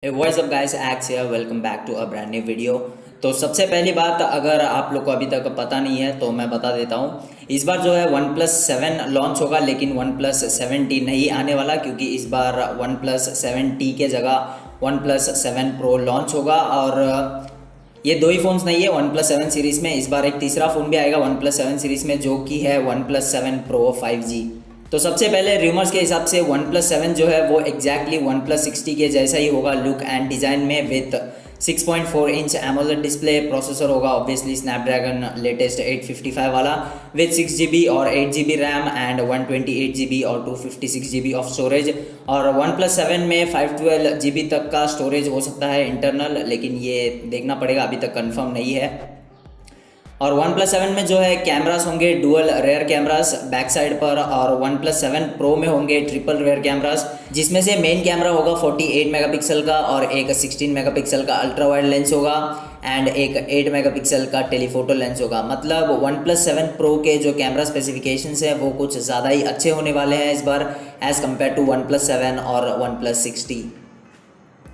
What's up guys, X here, welcome back to a brand new video. तो सबसे पहली बात, अगर आप लोग को अभी तक पता नहीं है तो मैं बता देता हूँ। इस बार जो है OnePlus 7 लॉन्च होगा, लेकिन OnePlus 7T नहीं आने वाला, क्योंकि इस बार OnePlus 7T के जगह OnePlus 7 Pro लॉन्च होगा। और ये दो ही फ़ोन्स नहीं है OnePlus 7 सीरीज़ में, इस बार एक तीसरा फ़ोन भी आएगा OnePlus 7 सीरीज़ में, जो कि है OnePlus 7 Pro 5G। तो सबसे पहले र्यूमर्स के हिसाब से OnePlus 7 जो है वो एग्जैक्टली OnePlus 60 के जैसा ही होगा लुक एंड डिज़ाइन में, with 6.4 inch AMOLED display. Processor होगा ऑब्वियसली स्नैपड्रैगन लेटेस्ट 855 वाला, विथ 6GB और 8GB रैम एंड 128GB और 256GB ऑफ स्टोरेज। और OnePlus 7 में 512GB तक का स्टोरेज हो सकता है इंटरनल, लेकिन ये देखना पड़ेगा, अभी तक कंफर्म नहीं है। और OnePlus 7 में जो है कैमरास होंगे dual rare cameras back side पर, और OnePlus 7 Pro में होंगे ट्रिपल रेयर कैमरास, जिसमें से मेन कैमरा होगा 48 मेगापिक्सल का, और एक 16 मेगापिक्सल का अल्ट्रा वाइड लेंस होगा, एंड एक 8 मेगापिक्सल का टेलीफोटो लेंस होगा। मतलब OnePlus 7 Pro के जो कैमरा स्पेसिफिकेशंस है वो कुछ ज़्यादा ही अच्छे होने वाले हैं इस बार, एज़ कम्पेयर टू OnePlus 7 और OnePlus 60।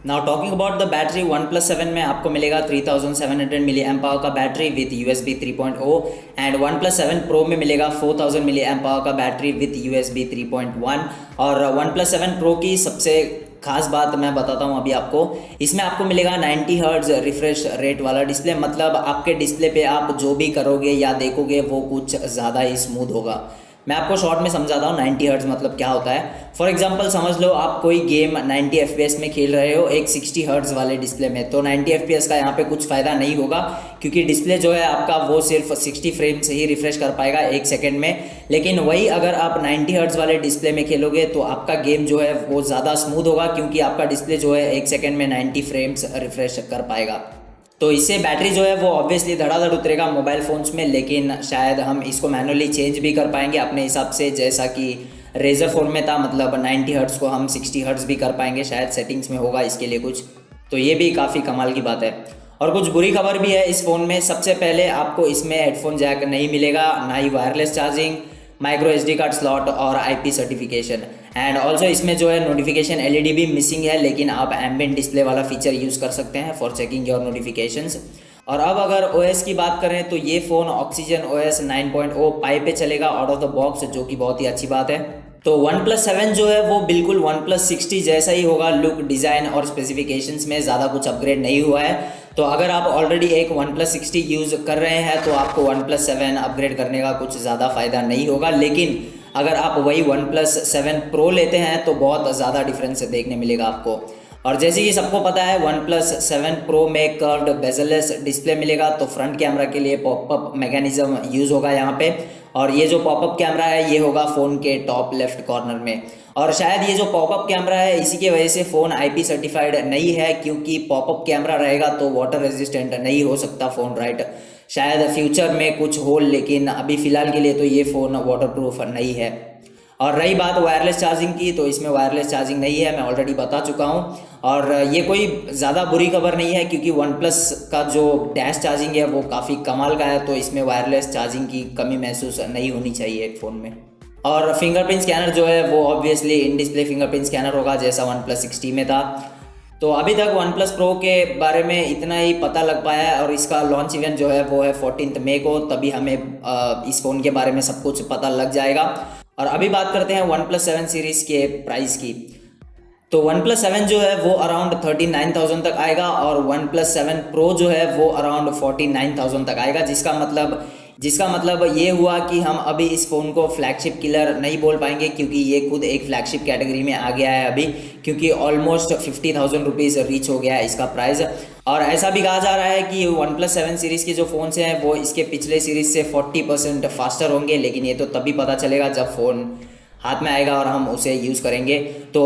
Now talking about the battery, OnePlus 7 में आपको मिलेगा 3700 मिली एम्प पावर का battery with USB 3.0, and OnePlus 7 Pro में मिलेगा 4000 मिली एम्प पावर का बैटरी विथ USB 3.1। और OnePlus 7 Pro की सबसे खास बात मैं बताता हूँ अभी आपको, इसमें आपको मिलेगा 90 हर्ट्ज रिफ्रेश रेट वाला डिस्प्ले। मतलब आपके डिस्प्ले पे आप जो भी करोगे या देखोगे वो कुछ ज़्यादा ही स्मूथ होगा। मैं आपको शॉर्ट में समझाता हूँ 90 हर्ट्ज मतलब क्या होता है। फॉर एग्जांपल समझ लो आप कोई गेम 90 FPS में खेल रहे हो एक 60 हर्ट्ज वाले डिस्प्ले में, तो 90 FPS का यहाँ पे कुछ फ़ायदा नहीं होगा, क्योंकि डिस्प्ले जो है आपका वो सिर्फ 60 फ्रेम से ही रिफ्रेश कर पाएगा एक सेकेंड में। लेकिन वही अगर आप 90 हर्ट्ज वाले डिस्प्ले में खेलोगे तो आपका गेम जो है वो ज़्यादा स्मूथ होगा, क्योंकि आपका डिस्प्ले जो है एक सेकेंड में 90 फ्रेम्स रिफ्रेश कर पाएगा। तो इससे बैटरी जो है वो ऑब्वियसली धड़ाधड़ उतरेगा मोबाइल फ़ोन्स में, लेकिन शायद हम इसको मैनुअली चेंज भी कर पाएंगे अपने हिसाब से, जैसा कि रेजर फ़ोन में था। मतलब 90 हर्ट्ज़ को हम 60 हर्ट्ज़ भी कर पाएंगे, शायद सेटिंग्स में होगा इसके लिए कुछ। तो ये भी काफ़ी कमाल की बात है। और कुछ बुरी खबर भी है इस फ़ोन में। सबसे पहले आपको इसमें हेडफोन जैक नहीं मिलेगा, ना ही wireless charging, micro SD card slot और IP सर्टिफिकेशन। एंड ऑल्सो इसमें जो है नोटिफिकेशन LED भी मिसिंग है, लेकिन आप एम्बिएंट डिस्प्ले वाला फीचर यूज़ कर सकते हैं फॉर चेकिंग योर नोटिफिकेशंस। और अब अगर OS की बात करें तो ये फ़ोन Oxygen OS 9.0 पाई पे चलेगा आउट ऑफ द बॉक्स, जो कि बहुत ही अच्छी बात है। तो OnePlus 7 जो है वो बिल्कुल OnePlus 60 जैसा ही होगा लुक, डिज़ाइन और स्पेसिफिकेशंस में ज़्यादा कुछ अपग्रेड नहीं हुआ है। तो अगर आप ऑलरेडी एक OnePlus 60 यूज़ कर रहे हैं तो आपको OnePlus 7 अपग्रेड करने का कुछ ज़्यादा फ़ायदा नहीं होगा। लेकिन अगर आप वही OnePlus 7 Pro लेते हैं तो बहुत ज़्यादा डिफरेंस देखने मिलेगा आपको। और जैसे कि सबको पता है OnePlus 7 Pro में कर्व्ड बेजललेस डिस्प्ले मिलेगा, तो फ्रंट कैमरा के लिए पॉपअप मैकेनिज्म यूज़ होगा यहाँ पे। और ये जो पॉपअप कैमरा है ये होगा फ़ोन के टॉप लेफ्ट कॉर्नर में। और शायद ये जो पॉपअप कैमरा है इसी की वजह से फ़ोन IP सर्टिफाइड नहीं है, क्योंकि पॉपअप कैमरा रहेगा तो वाटर रेजिस्टेंट नहीं हो सकता फ़ोन, राइट। शायद फ्यूचर में कुछ हो, लेकिन अभी फ़िलहाल के लिए तो ये फ़ोन वाटरप्रूफ नहीं है। और रही बात वायरलेस चार्जिंग की, तो इसमें वायरलेस चार्जिंग नहीं है, मैं ऑलरेडी बता चुका हूँ। और ये कोई ज़्यादा बुरी खबर नहीं है, क्योंकि OnePlus का जो डैश चार्जिंग है वो काफ़ी कमाल का है, तो इसमें वायरलेस चार्जिंग की कमी महसूस नहीं होनी चाहिए एक फ़ोन में। और फिंगरप्रिंट स्कैनर जो है वो obviously in display fingerprint scanner होगा, जैसा OnePlus 60 में था। तो अभी तक OnePlus Pro के बारे में इतना ही पता लग पाया है, और इसका लॉन्च इवेंट जो है वो है 14 मई को, तभी हमें इस फ़ोन के बारे में सब कुछ पता लग जाएगा। और अभी बात करते हैं OnePlus 7 सीरीज़ के प्राइस की। तो OnePlus 7 जो है वो अराउंड 39,000 तक आएगा, और OnePlus 7 Pro जो है वो अराउंड 49,000 तक आएगा, जिसका मतलब ये हुआ कि हम अभी इस फ़ोन को फ्लैगशिप किलर नहीं बोल पाएंगे, क्योंकि ये खुद एक फ्लैगशिप कैटेगरी में आ गया है अभी, क्योंकि ऑलमोस्ट 50,000 रुपीज़ रीच हो गया है इसका प्राइस। और ऐसा भी कहा जा रहा है कि OnePlus 7 सीरीज़ के जो फ़ोन्स हैं वो इसके पिछले सीरीज़ से 40% फास्टर होंगे, लेकिन ये तो तभी पता चलेगा जब फ़ोन हाथ में आएगा और हम उसे यूज़ करेंगे। तो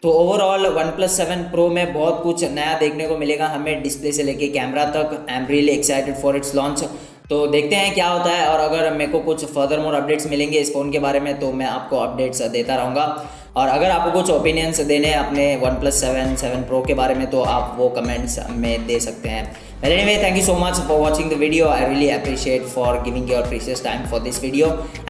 ओवरऑल OnePlus 7 Pro में बहुत कुछ नया देखने को मिलेगा हमें, डिस्प्ले से लेके कैमरा तक। I am really excited for its launch. तो देखते हैं क्या होता है, और अगर मेरे को कुछ फर्दर मोर अपडेट्स मिलेंगे इस फ़ोन के बारे में तो मैं आपको अपडेट्स देता रहूँगा। और अगर आपको कुछ ओपिनियंस देने हैं अपने OnePlus 7 Pro के बारे में तो आप वो कमेंट्स में दे सकते हैं। But anyway, thank you so much for watching the video. I really appreciate for giving your precious time for this video.